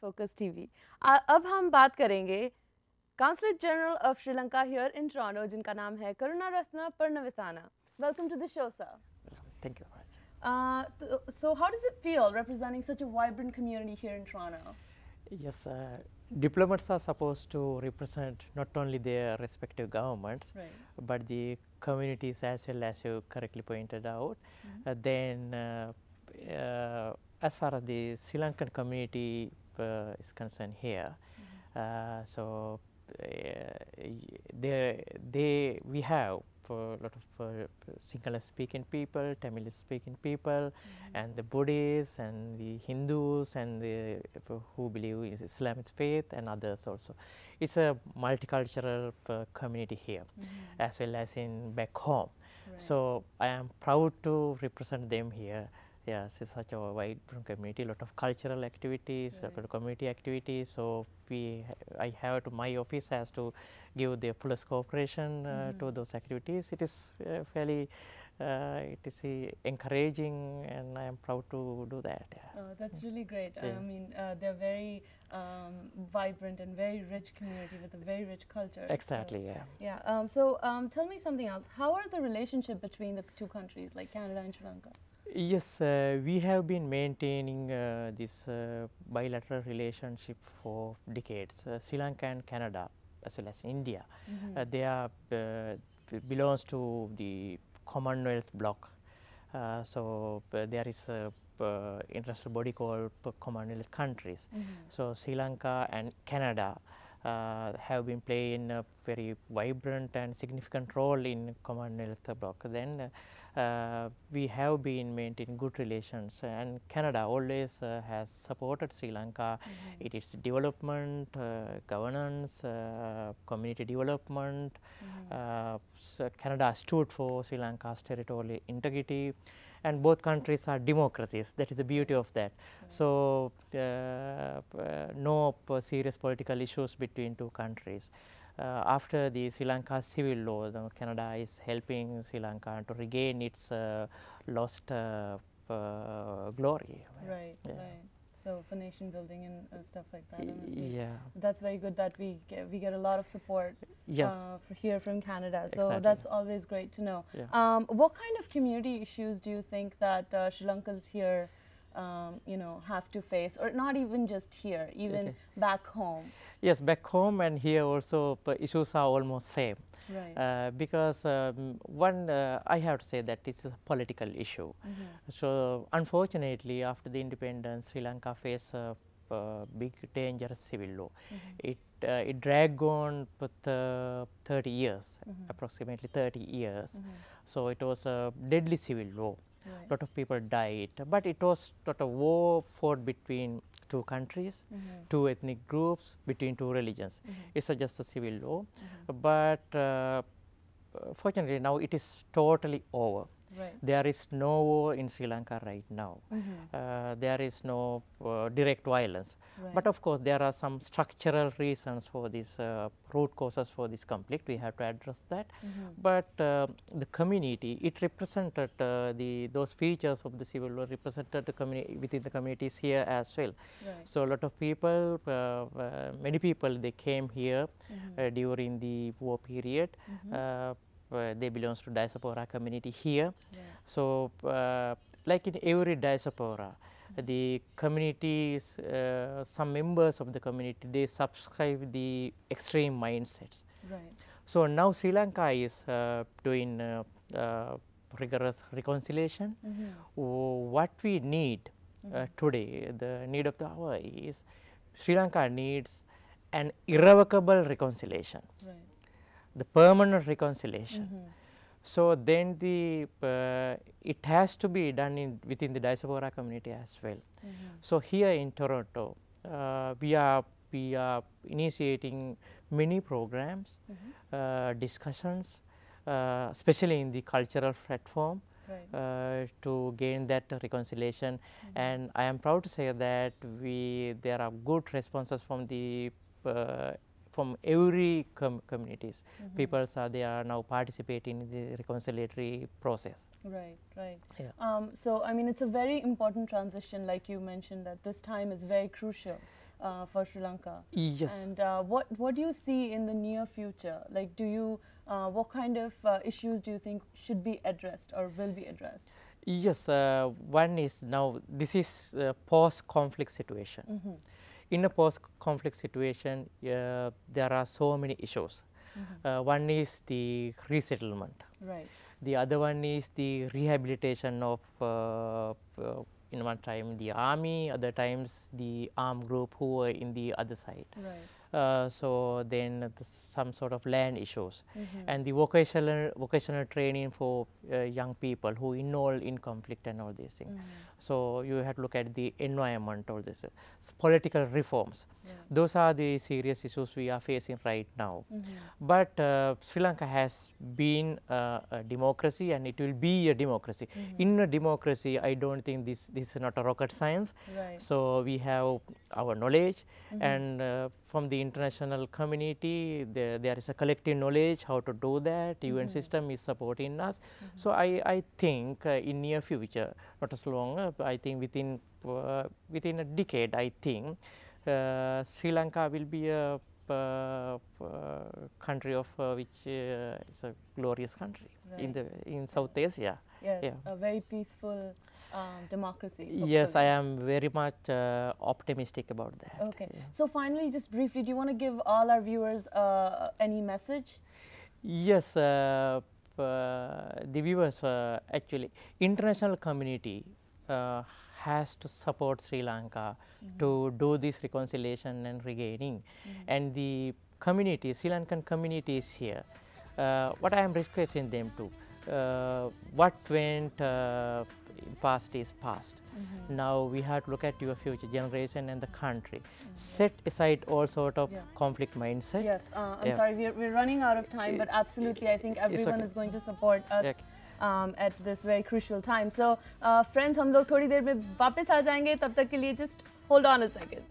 Focus TV। अब हम बात करेंगे Consulate General of Sri Lanka here in Toronto, जिनका नाम है Karunarathna Paranawithana. Welcome to the show, sir. Thank you very much. So how does it feel representing such a vibrant community here in Toronto? Yes, diplomats are supposed to represent not only their respective governments, Right. but the communities as well, as you correctly pointed out. Then, as far as the Sri Lankan community is concerned here, so we have a lot of Sinhala speaking people, Tamil speaking people, and the Buddhists and the Hindus and the who believe in Islamic faith and others also. It's a multicultural community here, as well as in back home. Right. So I am proud to represent them here. Yes, it's such a wide community, a lot of cultural activities, a lot of community activities. So I have to, my office has to give the fullest cooperation to those activities. It is fairly, it is encouraging, and I am proud to do that. Yeah. Oh, that's really great. Yeah. I mean, they're very vibrant and very rich community with a very rich culture. Exactly. So, yeah. yeah. So tell me something else. How are the relationship between the two countries, like Canada and Sri Lanka? Yes, we have been maintaining this bilateral relationship for decades. Sri Lanka and Canada, as well as India, they are belongs to the Commonwealth bloc. So there is a international body called Commonwealth countries. So Sri Lanka and Canada have been playing a very vibrant and significant role in Commonwealth bloc. Then we have been maintaining good relations, and Canada always has supported Sri Lanka in its development, governance, community development. So Canada stood for Sri Lanka's territorial integrity, and both countries are democracies. That is the beauty of that. So no serious political issues between two countries. After the Sri Lanka civil law, Canada is helping Sri Lanka to regain its lost glory. Right, right. So for nation building and stuff like that. Yeah. That's very good that we get a lot of support for here from Canada. So Exactly. that's always great to know. Yeah. What kind of community issues do you think that Sri Lankans here, you know, have to face, or not even just here, even back home? Yes, back home and here also issues are almost same. Right. Because one, I have to say that it's a political issue. So unfortunately, after the independence, Sri Lanka faced a big dangerous civil law. It dragged on for 30 years, approximately 30 years. So it was a deadly civil law. Right. Lot of people died, but it was not a war fought between two countries, two ethnic groups, between two religions. It's just a civil law, but fortunately now it is totally over. Right. There is no war in Sri Lanka right now. There is no direct violence. Right. But of course, there are some structural reasons for this, root causes for this conflict. We have to address that. But the community, it represented those features of the civil law represented the community within the communities here as well. Right. So a lot of people, many people, they came here during the war period. They belongs to diaspora community here. So like in every diaspora, the communities, some members of the community, they subscribe the extreme mindsets. Right. So now Sri Lanka is doing rigorous reconciliation. What we need today, the need of the hour is Sri Lanka needs an irrevocable reconciliation. Right. The permanent reconciliation. So then the it has to be done within the diaspora community as well. So here in Toronto, we are initiating many programs, discussions, especially in the cultural platform. Right. To gain that reconciliation, and I am proud to say that there are good responses from the from every communities. People they are now participating in the reconciliatory process. Right, right. Yeah. So I mean, it's a very important transition, like you mentioned, that this time is very crucial for Sri Lanka. Yes. And what do you see in the near future? Like, what kind of issues do you think should be addressed or will be addressed? Yes, one is now this is a post-conflict situation. In a post-conflict situation, there are so many issues. One is the resettlement. Right. The other one is the rehabilitation of in one time the army, other times the armed group who were in the other side. Right. So then some sort of land issues, and the vocational training for young people who involved in conflict and all these things. So you have to look at the environment, all this, political reforms. Yeah. Those are the serious issues we are facing right now. But Sri Lanka has been a democracy, and it will be a democracy. In a democracy, I don't think this is not a rocket science. Right. So we have our knowledge, and from the international community, there is a collective knowledge how to do that. UN system is supporting us. So I think in near future, not as long, I think within a decade, I think Sri Lanka will be a country of which is a glorious country. Right. in South Asia. Yes, yeah. A very peaceful democracy. Hopefully. Yes, I am very much optimistic about that. Okay. Yeah. So finally, just briefly, do you want to give all our viewers any message? Yes, the viewers, actually, international community has to support Sri Lanka to do this reconciliation and regaining. And the community, Sri Lankan community is here. What I am requesting them to, what went past is past. Now we have to look at your future generation and the country. Set aside all sort of conflict mindset. Yes, I'm sorry, we're running out of time, but absolutely, I think everyone is going to support us at this very crucial time. So, friends, हम लोग थोड़ी देर में वापस आ जाएंगे. तब तक के लिए just hold on a second.